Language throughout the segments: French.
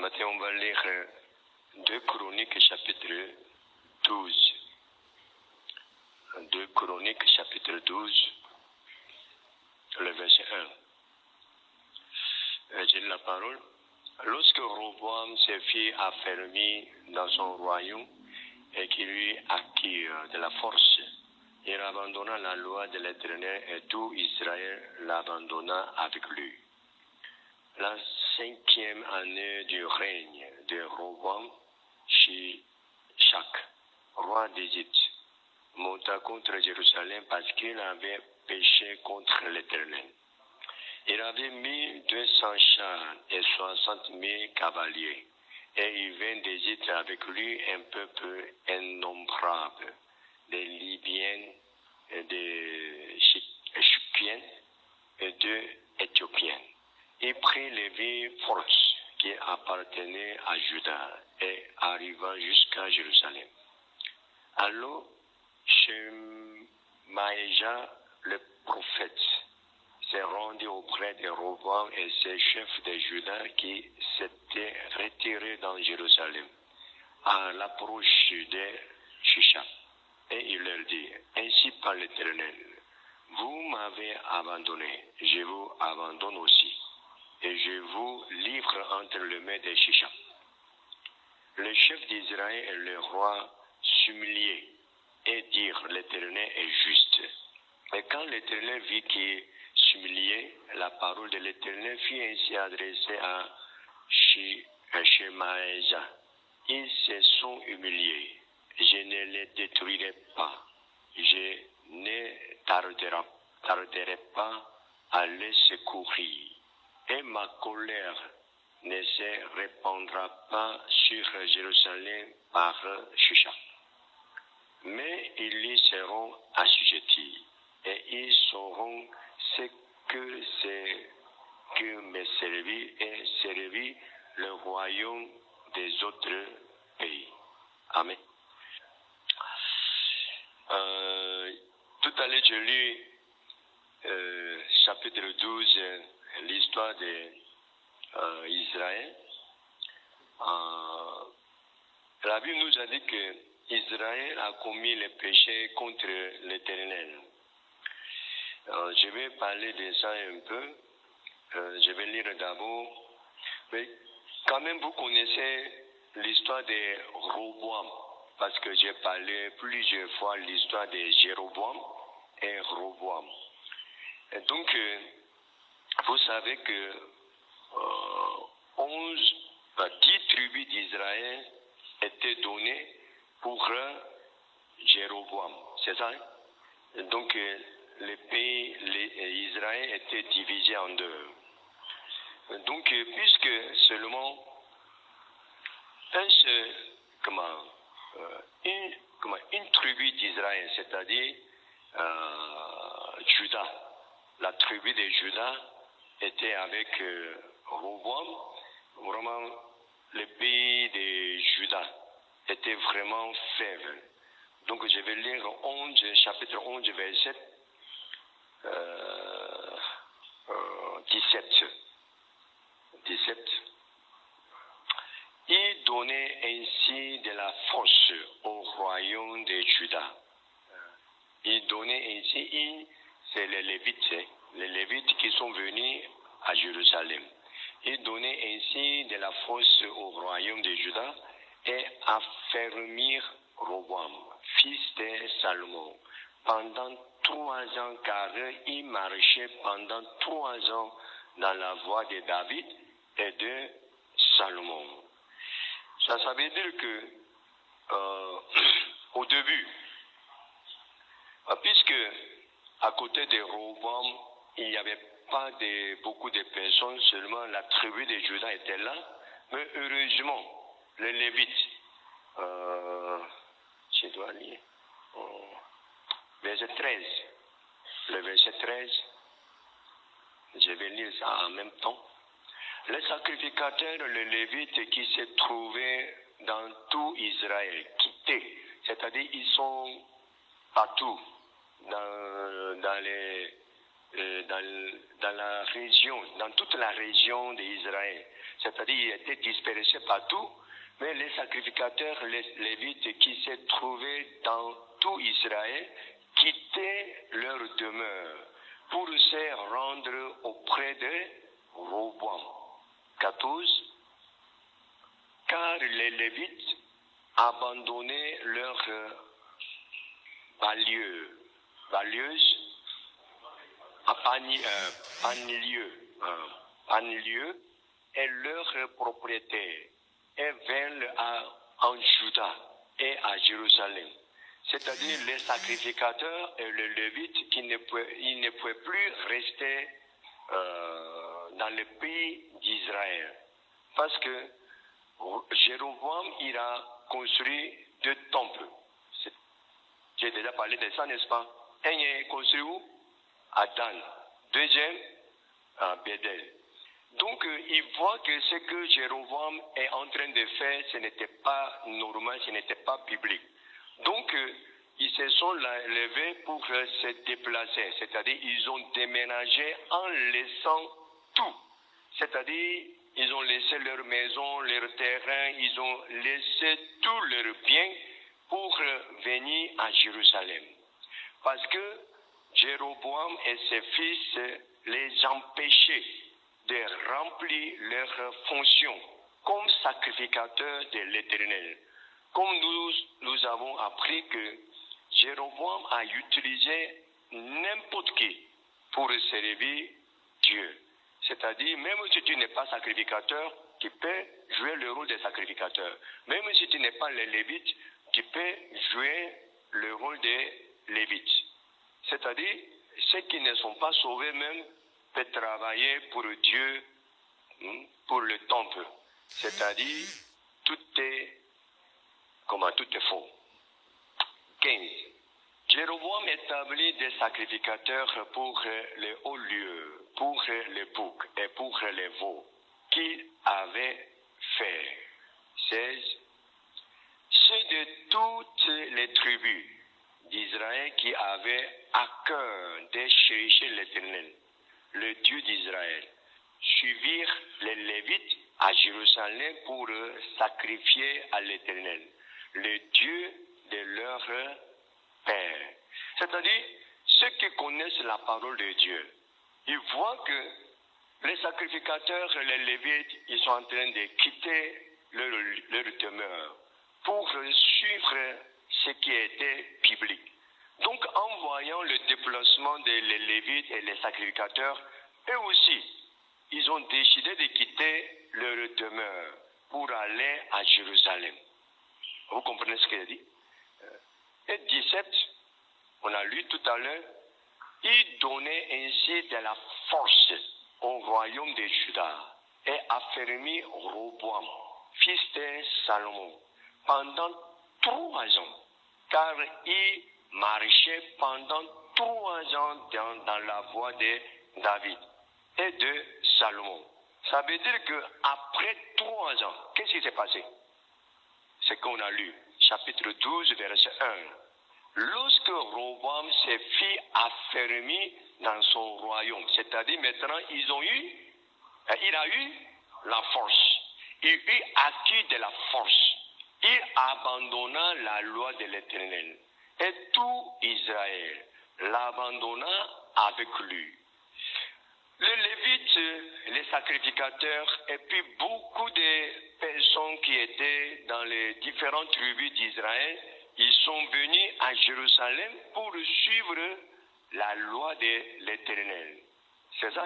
matin, on va lire 2 Chroniques chapitre 12. 2 Chroniques chapitre 12, le verset 1. J'ai la parole. Lorsque Roboam se fit affermi dans son royaume et qu'il lui acquit de la force, il abandonna la loi de l'Éternel et tout Israël l'abandonna avec lui. La 5e année du règne de Roboam, Shishak, roi d'Égypte, monta contre Jérusalem parce qu'il avait péché contre l'Éternel. Il avait 1200 chars et 60 000 cavaliers, et il vint d'Égypte avec lui un peuple innombrable, des Libyens, des Éthiopiens et des Éthiopiens. Il prit les villes fortes qui appartenaient à Juda et arriva jusqu'à Jérusalem. Alors, Shemaïja, le prophète, s'est rendu auprès de Roboam et ses chefs de Juda qui s'étaient retirés dans Jérusalem à l'approche de Shishak. Et il leur dit, ainsi par l'Éternel, vous m'avez abandonné, je vous abandonne aussi, et je vous livre entre les mains de Shishak. Les chefs d'Israël et le roi s'humiliaient et dirent, l'Éternel est juste. Et quand l'Éternel vit qu'il s'humiliait, la parole de l'Éternel fut ainsi adressée à Shemaïja. Ils se sont humiliés. Je ne les détruirai pas. Je ne tarderai pas à les secourir. Et ma colère ne se répandra pas sur Jérusalem par Shishak. Mais ils y seront assujettis. Et ils sauront ce que c'est que me servit et servit le royaume des autres pays. Amen. Tout à l'heure, je lis chapitre 12, l'histoire d'Israël. La Bible nous a dit que Israël a commis le péché contre l'Éternel. Je vais parler de ça un peu. Je vais lire d'abord. Mais quand même, vous connaissez l'histoire de Roboam, parce que j'ai parlé plusieurs fois l'histoire de Jéroboam et Roboam. Et donc, vous savez que 10 tribus d'Israël étaient données pour Jéroboam. C'est ça? Et donc, le pays Israël était divisé en deux. Donc, puisque seulement une tribu d'Israël, c'est-à-dire Juda, la tribu de Juda était avec Roboam, vraiment le pays de Juda était vraiment faible. Donc je vais lire chapitre 11, verset 17. Il donnait ainsi de la force au royaume de Juda. Il donnait ainsi, c'est les Lévites qui sont venus à Jérusalem. Il donnait ainsi de la force au royaume de Juda et affermir Roboam, fils de Salomon, pendant 3 ans, car il marchait pendant 3 ans dans la voie de David et de Salomon. Ça veut dire que au début, puisque à côté de Roboam, il n'y avait pas beaucoup de personnes, seulement la tribu de Juda était là, mais heureusement, les Lévites, je dois lire, verset 13, le verset 13, je vais lire ça en même temps. Les sacrificateurs, les Lévites qui se trouvaient dans tout Israël, quittés, c'est-à-dire ils sont partout, dans les dans la région, dans toute la région d'Israël. C'est-à-dire ils étaient dispersés partout, mais les sacrificateurs, les Lévites qui se trouvaient dans tout Israël, quittaient leur demeure pour se rendre auprès de Roboam. 14. Car les Lévites abandonnaient leurs banlieues, banlieues et leurs propriétaires et vinrent en Juda et à Jérusalem. C'est-à-dire les sacrificateurs et les Lévites ils ne pouvaient plus rester dans le pays d'Israël. Parce que Jéroboam, il a construit 2 temples. J'ai déjà parlé de ça, n'est-ce pas? Un est construit où? À Dan. Deuxième, à Bédel. Donc, il voit que ce que Jéroboam est en train de faire, ce n'était pas normal, ce n'était pas biblique. Donc, ils se sont levés pour se déplacer. C'est-à-dire, ils ont déménagé en laissant tout. C'est-à-dire, ils ont laissé leur maison, leur terrain, ils ont laissé tous leurs biens pour venir à Jérusalem. Parce que Jéroboam et ses fils les empêchaient de remplir leurs fonctions comme sacrificateurs de l'Éternel. Comme nous avons appris que Jéroboam a utilisé n'importe qui pour servir Dieu. C'est-à-dire, même si tu n'es pas sacrificateur, tu peux jouer le rôle des sacrificateurs. Même si tu n'es pas les Lévites, tu peux jouer le rôle des Lévites. C'est-à-dire, ceux qui ne sont pas sauvés même peuvent travailler pour Dieu, pour le temple. C'est-à-dire, tout est faux. 15. Jéroboam établit des sacrificateurs pour les hauts lieux, pour les boucs et pour les veaux qu'il avait fait. 16. Ceux de toutes les tribus d'Israël qui avaient à cœur de chercher l'Éternel, le Dieu d'Israël, suivirent les Lévites à Jérusalem pour sacrifier à l'Éternel, le Dieu de leur Père. C'est-à-dire, ceux qui connaissent la parole de Dieu, ils voient que les sacrificateurs, les Lévites, ils sont en train de quitter leur demeure pour suivre ce qui était biblique. Donc, en voyant le déplacement des Lévites et les sacrificateurs, eux aussi, ils ont décidé de quitter leur demeure pour aller à Jérusalem. Vous comprenez ce qu'il a dit? Et 17, on a lu tout à l'heure, il donnait ainsi de la force au royaume de Juda et affermit Roboam, fils de Salomon, pendant 3 ans, car il marchait pendant 3 ans dans la voie de David et de Salomon. Ça veut dire qu'après 3 ans, qu'est-ce qui s'est passé? C'est qu'on a lu, chapitre 12, verset 1. Lorsque Roboam se fit affermi dans son royaume, c'est-à-dire maintenant il a eu la force, il eut acquis de la force, il abandonna la loi de l'Éternel et tout Israël l'abandonna avec lui. Les Lévites, les sacrificateurs et puis beaucoup de personnes qui étaient dans les différentes tribus d'Israël, ils sont venus à Jérusalem pour suivre la loi de l'Éternel. C'est ça?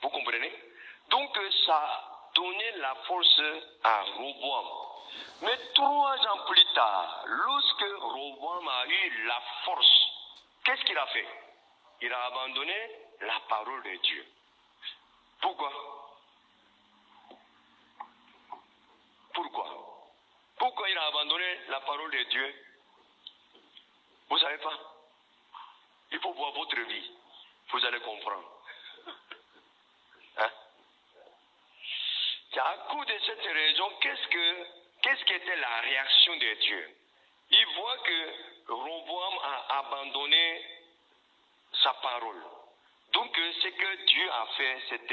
Vous comprenez? Donc ça a donné la force à Roboam. Mais 3 ans plus tard, lorsque Roboam a eu la force, qu'est-ce qu'il a fait? Il a abandonné la parole de Dieu. Pourquoi? Pourquoi il a abandonné la parole de Dieu? Vous ne savez pas? Il faut voir votre vie. Vous allez comprendre. Hein? C'est à cause de cette raison, qu'est-ce qu'était la réaction de Dieu? Il voit que Roboam a abandonné sa parole. Donc, ce que Dieu a fait, c'était